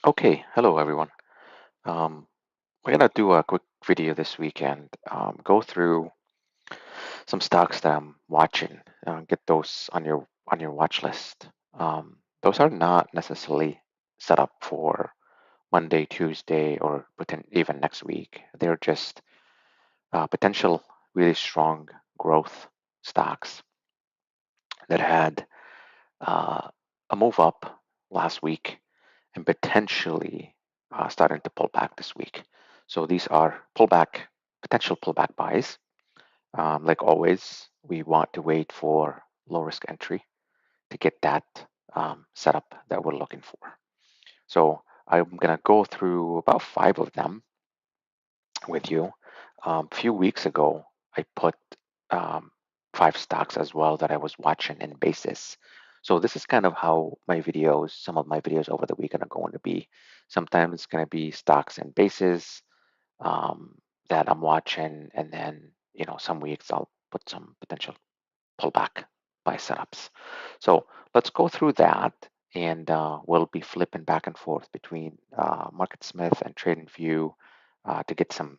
Okay, hello everyone. We're gonna do a quick video this weekend. Go through some stocks that I'm watching. Get those on your watch list. Those are not necessarily set up for Monday, Tuesday, or even next week. They're just potential really strong growth stocks that had uh, a move up last week and potentially starting to pull back this week. So these are potential pullback buys. Like always, we want to wait for low risk entry to get that setup that we're looking for. So I'm going to go through about 5 of them with you. A few weeks ago, I put um, 5 stocks as well that I was watching in basis. So this is kind of how some of my videos over the weekend are going to be. Sometimes it's going to be stocks and bases um, that I'm watching, and then some weeks I'll put some potential pullback by setups. So let's go through that, and we'll be flipping back and forth between MarketSmith and TradingView to get some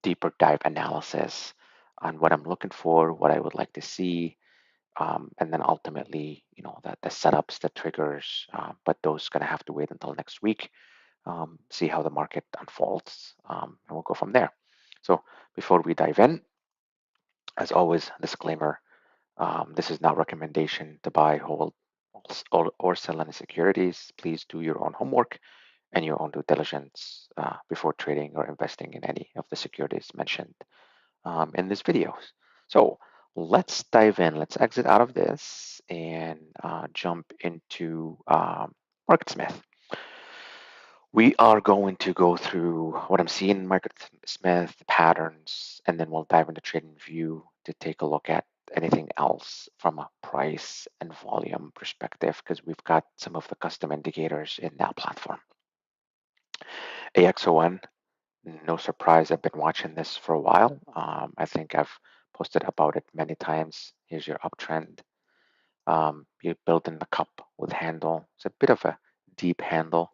deeper dive analysis on what I'm looking for, what I would like to see, and then ultimately, the setups, the triggers. But those gonna have to wait until next week, see how the market unfolds, and we'll go from there. So before we dive in, as always, disclaimer: this is not recommendation to buy, hold, or sell any securities. Please do your own homework and your own due diligence before trading or investing in any of the securities mentioned in this video. So let's dive in. Let's exit out of this and jump into MarketSmith. We are going to go through what I'm seeing in MarketSmith, patterns, and then we'll dive into TradingView to take a look at anything else from a price and volume perspective, because we've got some of the custom indicators in that platform. AXON, no surprise, I've been watching this for a while. I think I've posted about it many times. Here's your uptrend. You build in the cup with handle. It's a bit of a deep handle.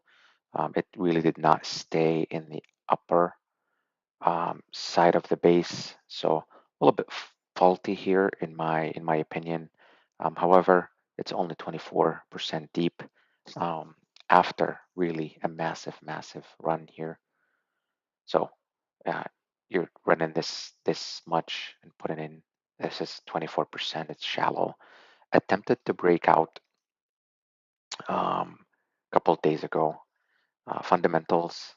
It really did not stay in the upper side of the base, so a little bit faulty here in my opinion. However, it's only 24% deep after really a massive run here. So uh, you're running this much and putting in this is 24%. It's shallow. Attempted to break out a couple of days ago. Fundamentals.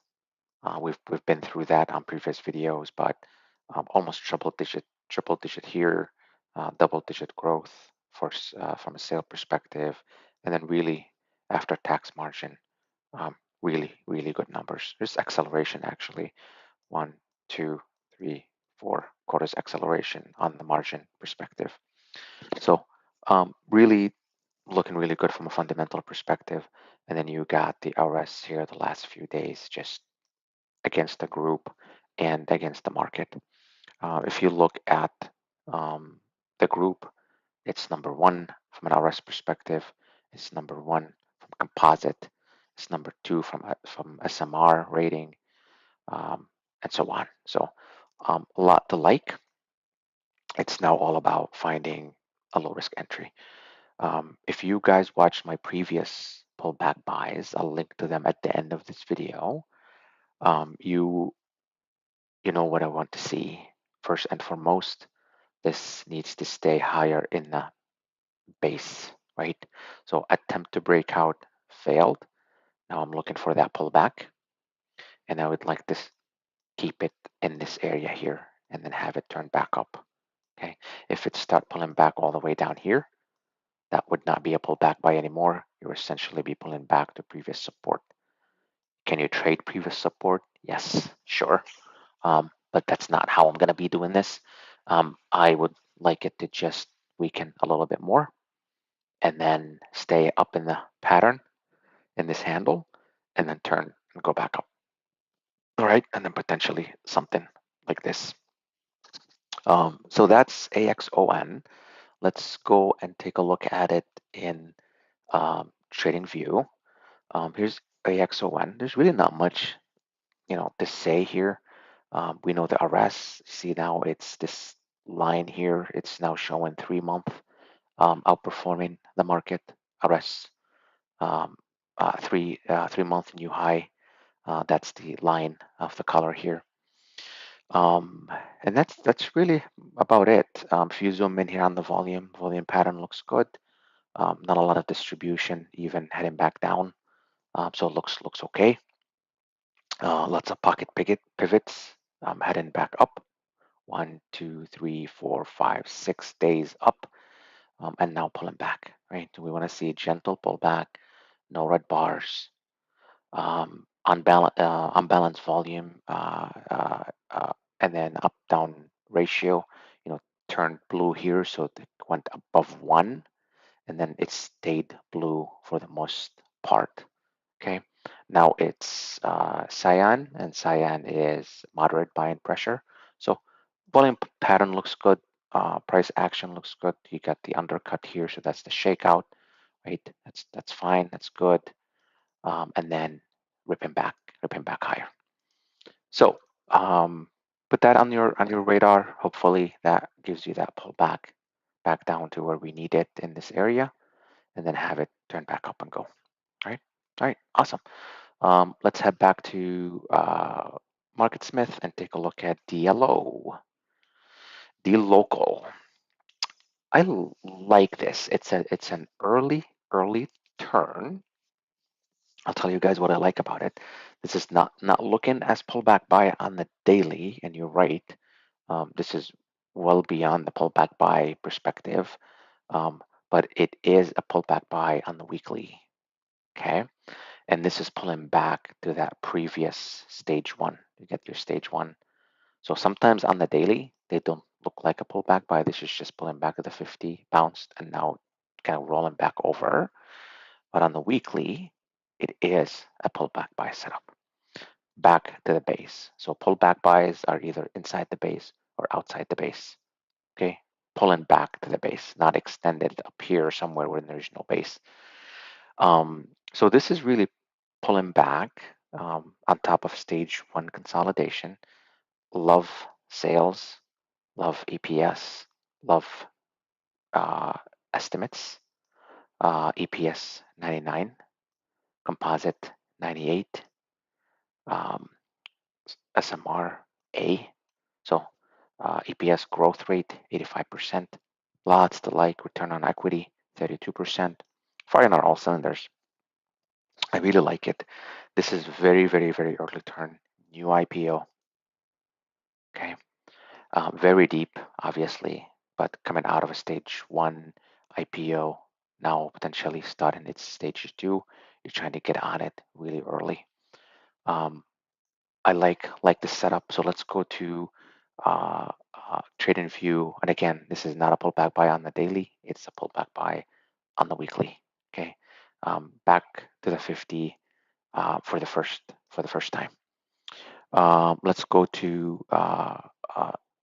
We've been through that on previous videos, but almost triple digit here, double digit growth from a sale perspective, and then really after tax margin, really good numbers. There's acceleration actually, 1, 2, 3, 4 quarters acceleration on the margin perspective. So really looking really good from a fundamental perspective. And then you got the RS here the last few days just against the group and against the market. If you look at um, the group, it's number one from an RS perspective. It's number one from composite. It's number two from SMR rating, and so on. So a lot to like. It's now all about finding a low risk entry. If you guys watched my previous pullback buys, I'll link to them at the end of this video. You know what I want to see. First and foremost, this needs to stay higher in the base, right? So attempt to break out failed. Now I'm looking for that pullback, and I would like to keep it in this area here and then have it turn back up. Okay, if it start pulling back all the way down here, that would not be a pullback buy anymore. You essentially be pulling back to previous support. Can you trade previous support? Yes, sure. But that's not how I'm going to be doing this. I would like it to just weaken a little bit more and then stay up in the pattern in this handle and then turn and go back up. All right, and then potentially something like this. So that's AXON. Let's go and take a look at it in TradingView. Here's AXON, there's really not much, to say here. We know the RS. See now it's this line here. It's now showing 3 month outperforming the market. RS 3 month new high. That's the line of the color here. Um, and that's really about it. If you zoom in here on the volume pattern looks good. Not a lot of distribution, even heading back down. So it looks okay. Lots of pocket pivots heading back up. 1, 2, 3, 4, 5, 6 days up, and now pulling back, right? We want to see a gentle pullback, no red bars, unbalanced volume, and then up-down ratio, turned blue here, so it went above 1, and then it stayed blue for the most part. Okay, now it's cyan, and cyan is moderate buying pressure. So volume pattern looks good. Price action looks good. You got the undercut here, so that's the shakeout, right? That's fine. That's good. And then ripping back higher. So put that on your radar. Hopefully that gives you that pullback back down to where we need it in this area, and then have it turn back up and go. All right. All right. Awesome. Let's head back to MarketSmith and take a look at DLO, D local. I like this. It's an early turn. I'll tell you guys what I like about it. This is not looking as pullback buy on the daily, and you're right. This is well beyond the pullback buy perspective, but it is a pullback buy on the weekly. Okay, and this is pulling back to that previous stage one. You get your stage one. So sometimes on the daily, they don't look like a pullback buy. This is just pulling back to the 50, bounced, and now kind of rolling back over. But on the weekly, it is a pullback buy setup back to the base. So pullback buys are either inside the base or outside the base. Okay, pulling back to the base, not extended up here somewhere where there's no base. So this is really pulling back on top of stage one consolidation. Love sales, love EPS, love uh, estimates. EPS 99, composite 98, um, SMR A. So EPS growth rate 85%. Lots to like. Return on equity 32%. Firing on all cylinders. I really like it. This is very, very, very early turn. New IPO. Okay. Very deep, obviously, but coming out of a stage one IPO, now potentially starting its stage two. You're trying to get on it really early. I like the setup. So let's go to Tradingview. And again, this is not a pullback buy on the daily. It's a pullback buy on the weekly. Okay, back to the 50 for the first time. Let's go to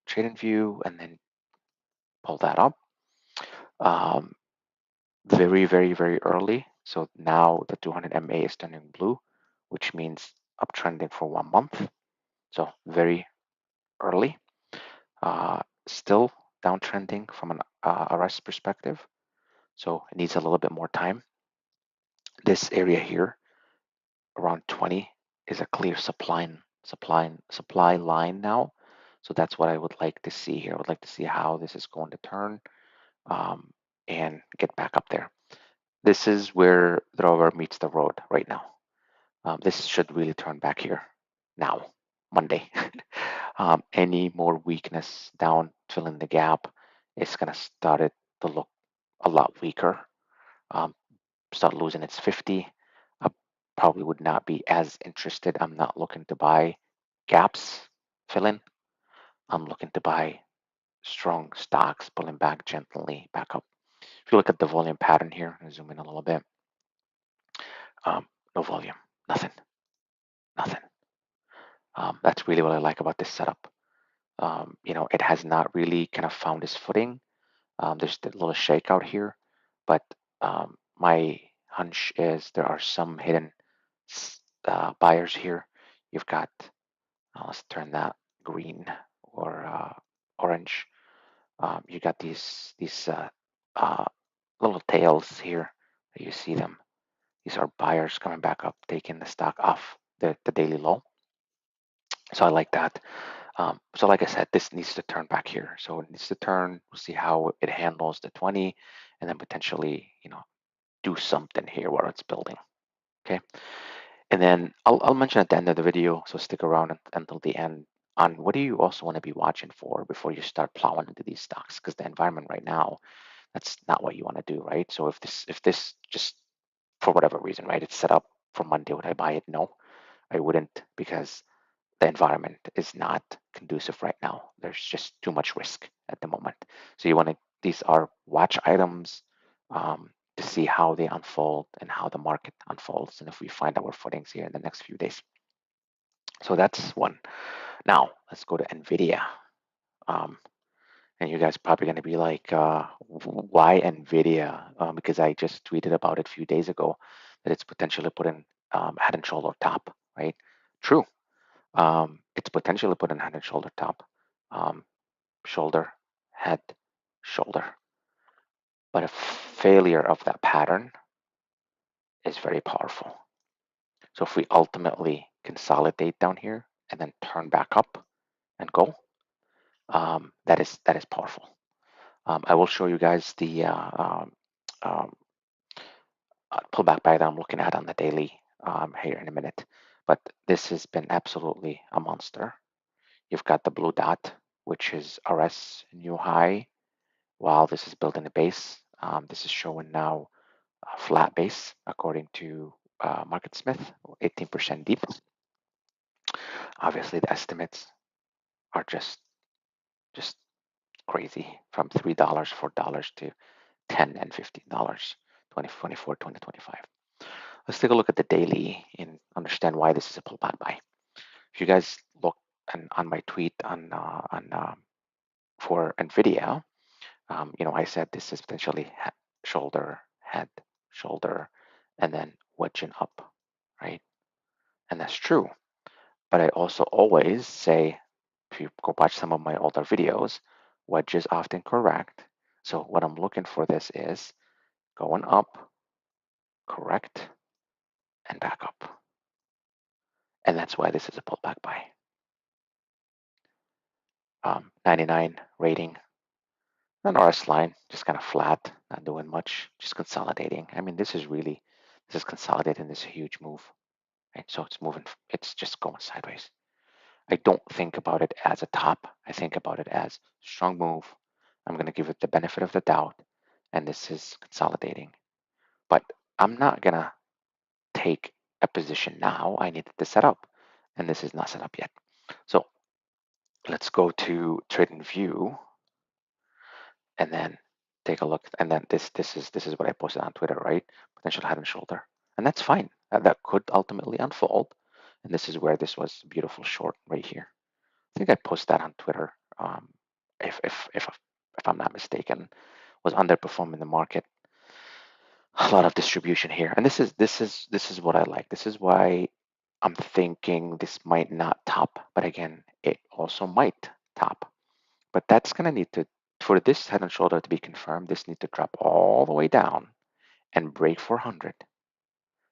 Tradingview and then pull that up. Very, very, very early. So now the 200 MA is turning blue, which means uptrending for 1 month. So very early. Still downtrending from an RS perspective. So it needs a little bit more time. This area here, around 20, is a clear supply line now. So that's what I would like to see here. I would like to see how this is going to turn and get back up there. This is where the rubber meets the road right now. This should really turn back here now, Monday. Any more weakness down, filling the gap, it's going to start it to look a lot weaker. Start losing its 50. I probably would not be as interested. I'm not looking to buy gaps filling. I'm looking to buy strong stocks pulling back gently back up. If you look at the volume pattern here, and zoom in a little bit, no volume, nothing. That's really what I like about this setup. It has not really kind of found its footing. There's a little shakeout here, but my hunch is there are some hidden buyers here. You've got, let's turn that green or orange. You got these uh, little tails here. You see them. These are buyers coming back up, taking the stock off the daily low. So I like that. So like I said, this needs to turn back here. So it needs to turn. We'll see how it handles the 20, and then potentially, do something here where it's building. Okay. And then I'll mention at the end of the video, so stick around until the end on what do you also want to be watching for before you start plowing into these stocks, because the environment right now, that's not what you want to do, right? So if this just for whatever reason, right, it's set up for Monday, would I buy it? No, I wouldn't, because the environment is not conducive right now. There's just too much risk at the moment. So you want to, these are watch items to see how they unfold and how the market unfolds, and if we find our footings here in the next few days. So that's one. Now let's go to Nvidia. Um, and you guys probably going to be like, why Nvidia? Because I just tweeted about it a few days ago that it's potentially putting head and shoulder top, right? True. It's potentially put in head and shoulder top, shoulder, head, shoulder. But a failure of that pattern is very powerful. So if we ultimately consolidate down here and then turn back up and go, that is powerful. I will show you guys the um, pullback buy that I'm looking at on the daily here in a minute. But this has been absolutely a monster. You've got the blue dot, which is RS new high. While this is building a base, this is showing now a flat base according to MarketSmith, 18% deep. Obviously, the estimates are just crazy, from $3, $4 to $10 and $15, 2024, 2025. Let's take a look at the daily and understand why this is a pullback buy. If you guys look on my tweet for Nvidia, I said this is potentially shoulder, head, shoulder, and then wedging up, right? And that's true. But I also always say, if you go watch some of my older videos, wedge is often correct. So what I'm looking for this is going up, correct, and back up. And that's why this is a pullback buy. 99 rating. An RS line, just kind of flat, not doing much, just consolidating. I mean, this is consolidating this huge move, right? So it's moving, it's just going sideways. I don't think about it as a top. I think about it as strong move. I'm going to give it the benefit of the doubt, and this is consolidating. But I'm not going to take a position now. I need to set up, and this is not set up yet. So let's go to Tradingview and then take a look. And then this is what I posted on Twitter, right? Potential head and shoulder, and that's fine. That could ultimately unfold, and this is where this was a beautiful short right here. I think I posted that on Twitter. If I'm not mistaken, was underperforming the market. A lot of distribution here, and this is what I like. This is why I'm thinking this might not top, but again, it also might top. But that's gonna need to, for this head and shoulder to be confirmed, this need to drop all the way down and break 400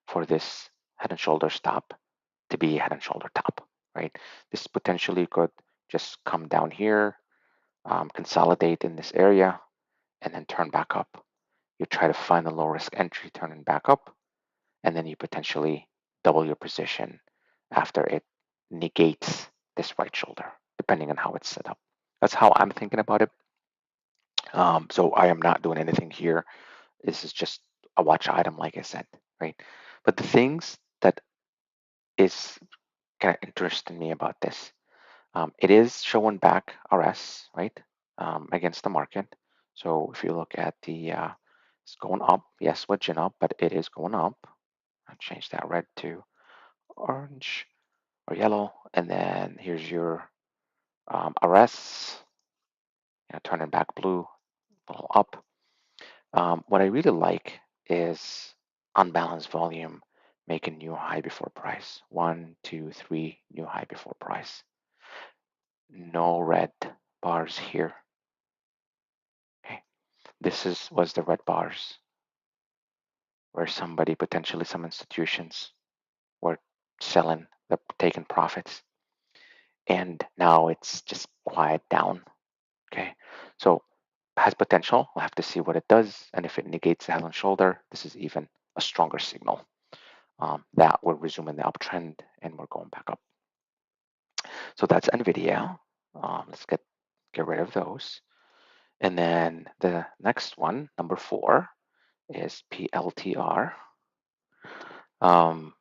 for this head and shoulder stop to be head and shoulder top, right? This potentially could just come down here, consolidate in this area, and then turn back up. You try to find the low risk entry, turning back up, and then you potentially double your position after it negates this right shoulder, depending on how it's set up. That's how I'm thinking about it. So I am not doing anything here. This is just a watch item, like I said, right? But the things that is kind of interesting me about this, it is showing back RS, right, against the market. So if you look at it's going up, yes, wedging up, but it is going up. I'll change that red to orange or yellow, and then here's your RS, turning back blue, a little up. What I really like is unbalanced volume make a new high before price. 1, 2, 3, new high before price. No red bars here. Okay, this was the red bars where somebody, potentially some institutions, were selling, they're taking profits, and now it's just quiet down. Okay, so has potential. We'll have to see what it does, and if it negates the head and shoulder, this is even a stronger signal that we're resuming the uptrend and we're going back up. So that's Nvidia. Let's get rid of those. And then the next one, number 4, is PLTR. I'm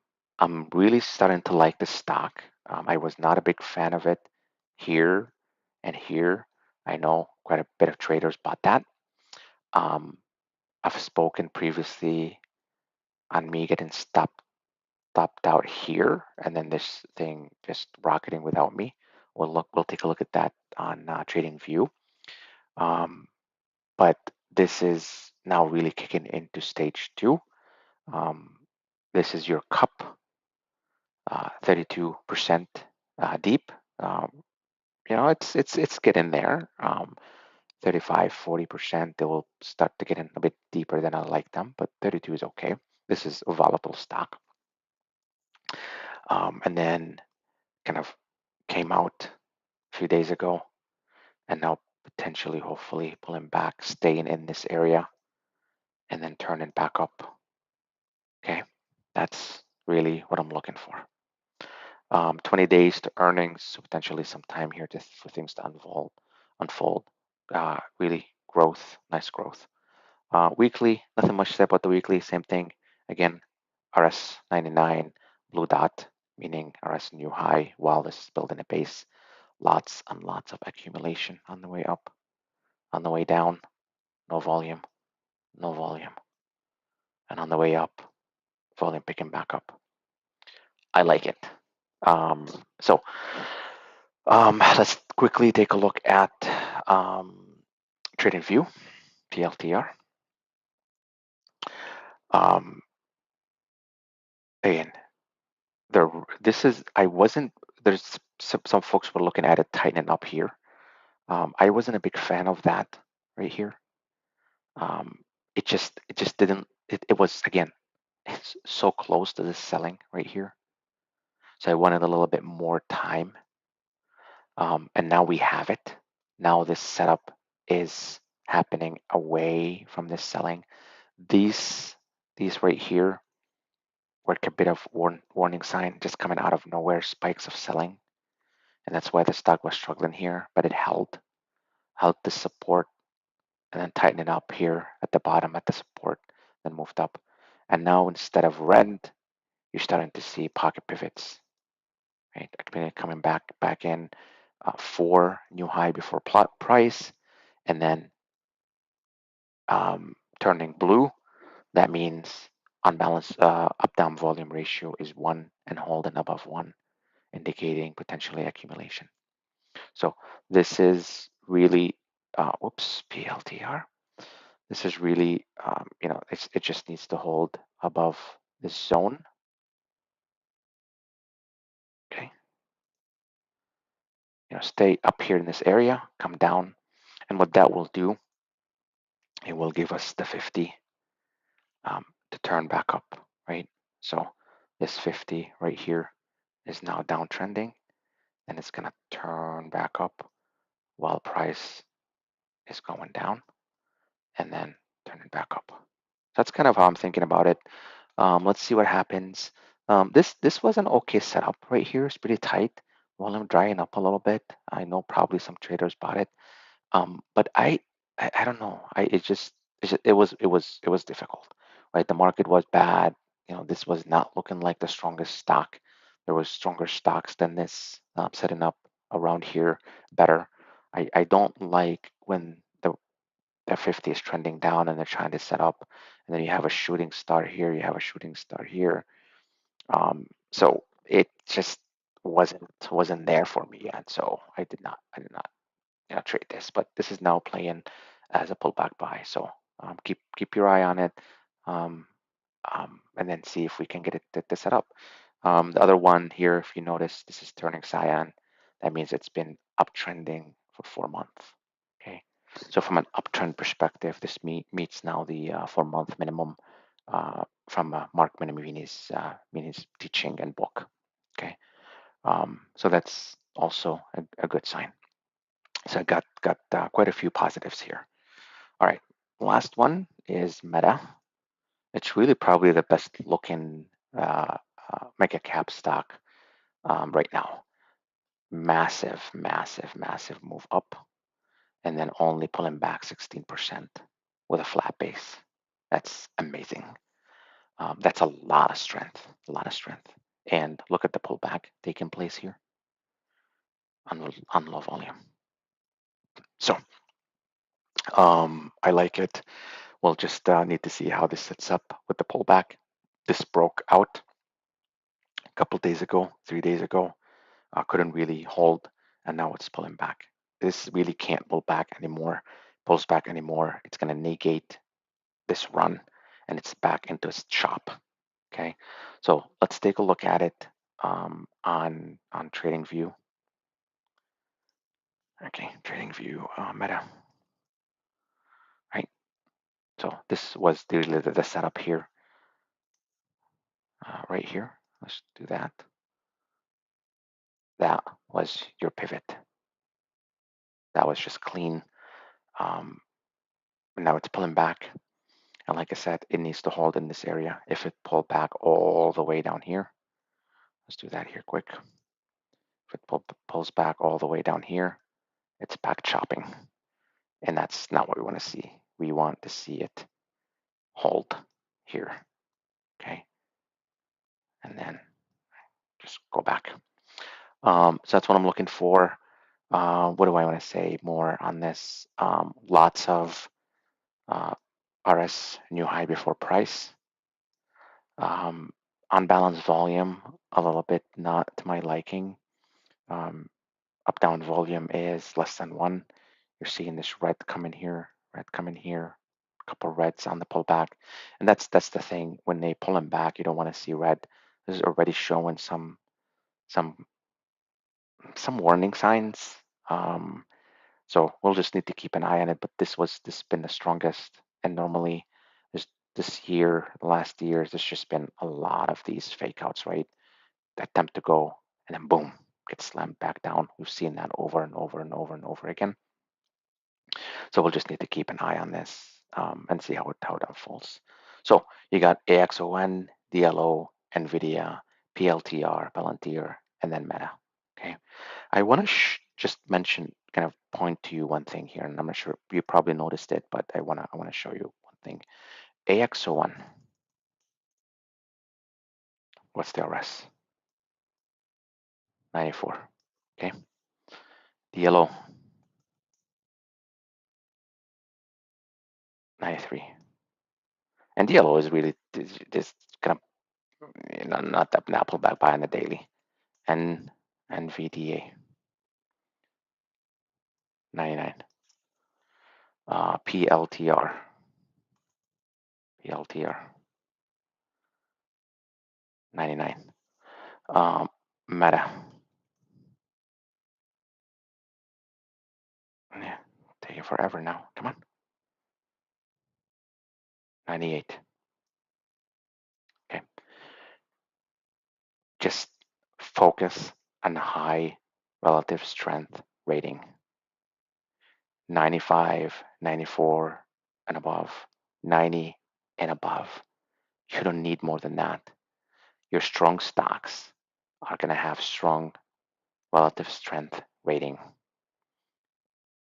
really starting to like this stock. I was not a big fan of it here and here. I know quite a bit of traders bought that. I've spoken previously on me getting stopped out here, and then this thing just rocketing without me. We'll take a look at that on TradingView. But this is now really kicking into stage 2. This is your cup, 32% deep. It's getting there. 35, 40%, they will start to get in a bit deeper than I like them, but 32 is okay. This is a volatile stock. And then kind of came out a few days ago, and now potentially, hopefully, pulling back, staying in this area, and then turning back up. Okay, that's really what I'm looking for. 20 days to earnings, so potentially some time here for things to unfold. Really growth, nice growth. Weekly, nothing much to say about the weekly. Same thing. Again, RS99, blue dot, meaning RS new high, while this is building a base. Lots and lots of accumulation on the way up. On the way down, no volume, no volume. And on the way up, volume picking back up. I like it. So let's quickly take a look at TradingView, PLTR. Again, there's some folks were looking at it tightening up here. I wasn't a big fan of that right here. It just didn't, it was, again, it's so close to the selling right here. So I wanted a little bit more time. And now we have it. Now this setup is happening away from this selling. These right here were a bit of warning sign, just coming out of nowhere, spikes of selling. And that's why the stock was struggling here, but it held the support, and then tightened up here at the bottom at the support, then moved up. And now instead of red, you're starting to see pocket pivots, right? Coming back in, 4 new high before price, and then turning blue. That means unbalanced up-down volume ratio is 1 and holding above 1, indicating potentially accumulation. So this is really, PLTR. This is really, it just needs to hold above this zone. Okay. Stay up here in this area, come down, and what that will do, it will give us the 50 to turn back up, right? So this 50 right here is now downtrending, and it's gonna turn back up while price is going down, and then turn it back up. That's kind of how I'm thinking about it. Let's see what happens. This was an okay setup right here. It's pretty tight. Volume drying up a little bit. I know probably some traders bought it, but I don't know. It was difficult, right? The market was bad. This was not looking like the strongest stock. There was stronger stocks than this setting up around here better. I don't like when the 50 is trending down and they're trying to set up, and then you have a shooting star here, you have a shooting star here. So it just wasn't there for me yet. So I did not trade this, but this is now playing as a pullback buy. So keep your eye on it. and then see if we can get it to set up. The other one here, if you notice, this is turning cyan. That means it's been uptrending for 4 months. Okay, so from an uptrend perspective, this meets now the 4-month minimum from Mark Minervini's teaching and book. Okay, so that's also a good sign. So I got quite a few positives here. All right, last one is Meta. It's really probably the best looking mega cap stock right now. Massive, massive, massive move up, and then only pulling back 16% with a flat base. That's amazing. That's a lot of strength, a lot of strength. And look at the pullback taking place here on low volume. So I like it. We'll just need to see how this sets up with the pullback. This broke out a couple days ago, 3 days ago. Couldn't really hold, and now it's pulling back. This really can't pull back anymore, pulls back anymore. It's going to negate this run, and it's back into its chop. Okay, so let's take a look at it on TradingView. Okay, TradingView Meta. Right. So this was the setup here, right here. Let's do that. That was your pivot. That was just clean. And now it's pulling back. And like I said, it needs to hold in this area. If it pulled back all the way down here, let's do that here quick. If it pulls back all the way down here, it's back chopping. And that's not what we want to see. We want to see it hold here. Okay. And then just go back. So that's what I'm looking for. What do I want to say more on this? Lots of RS new high before price. Unbalanced volume, a little bit not to my liking. Up down volume is less than 1. You're seeing this red coming here, a couple reds on the pullback. And that's the thing. When they pull them back, you don't want to see red. This is already showing some warning signs. So we'll just need to keep an eye on it. But this has been the strongest. And normally this year, last years, there's just been a lot of these fake outs, right? Attempt to go and then boom, get slammed back down. We've seen that over and over and over and over again. So we'll just need to keep an eye on this and see how it unfolds. So you got AXON, DLO, Nvidia, PLTR, Palantir, and then Meta. Okay. I want to just mention, kind of point to you one thing here, and I'm not sure you probably noticed it, but I want to show you one thing. AXON. What's the RS? 94. Okay. DLO. 93. And DLO is really this kind of not that pullback buy on the daily. And NVDA 99. PLTR 99. Meta. Yeah, taking forever now. Come on. 98. Okay. Just focus on high relative strength rating. 95, 94 and above, 90 and above. You don't need more than that. Your strong stocks are going to have strong relative strength rating.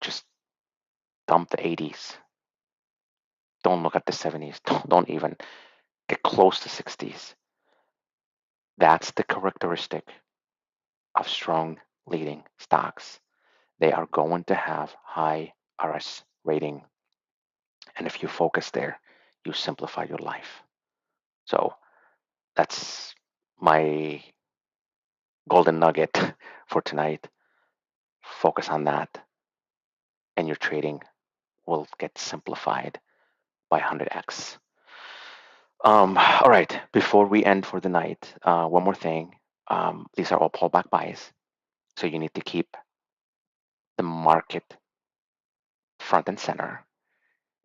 Just dump the 80s. Don't look at the 70s. Don't even get close to 60s. That's the characteristic of strong leading stocks. They are going to have high RS rating. And if you focus there, you simplify your life. So that's my golden nugget for tonight. Focus on that, and your trading will get simplified by 100x. All right, before we end for the night, one more thing. These are all pullback buys, so you need to keep the market front and center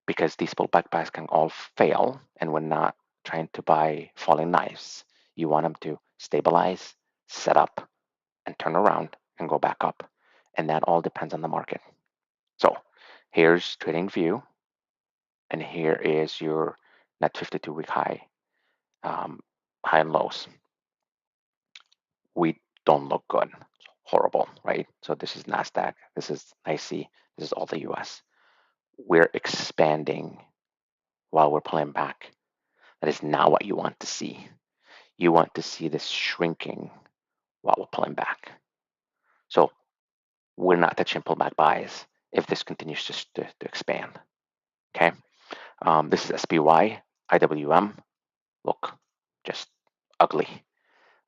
because these pullback buys can all fail, and we're not trying to buy falling knives. You want them to stabilize, set up, and turn around and go back up, and that all depends on the market. So here's TradingView, and here is your net 52-week high, high and lows. We don't look good. It's horrible, right? So this is NASDAQ, this is NYSE, this is all the US. We're expanding while we're pulling back. That is not what you want to see. You want to see this shrinking while we're pulling back. So we're not touching pullback buys if this continues to expand. Okay. This is SPY, IWM. Look, just ugly.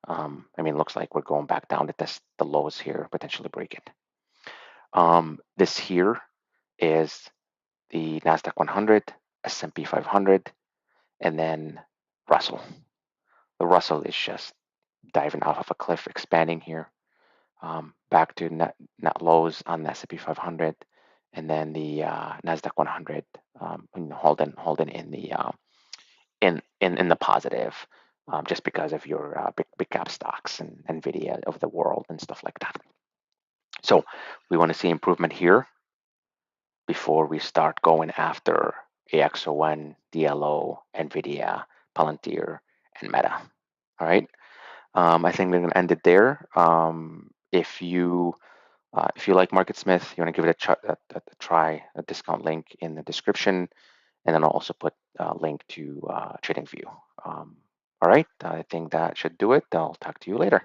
I mean, looks like we're going back down to test the lows here, potentially break it. This here is the NASDAQ 100, S&P 500, and then Russell. The Russell is just diving off of a cliff, expanding here, back to net lows on the S&P 500, and then the NASDAQ 100 holding in the in the positive, just because of your big cap stocks and Nvidia of the world and stuff like that. So we want to see improvement here before we start going after Axon, DLO, Nvidia, Palantir, and Meta. All right. I think we're going to end it there. If you like MarketSmith, you want to give it a try, a discount link in the description, and then I'll also put a link to TradingView. All right, I think that should do it. I'll talk to you later.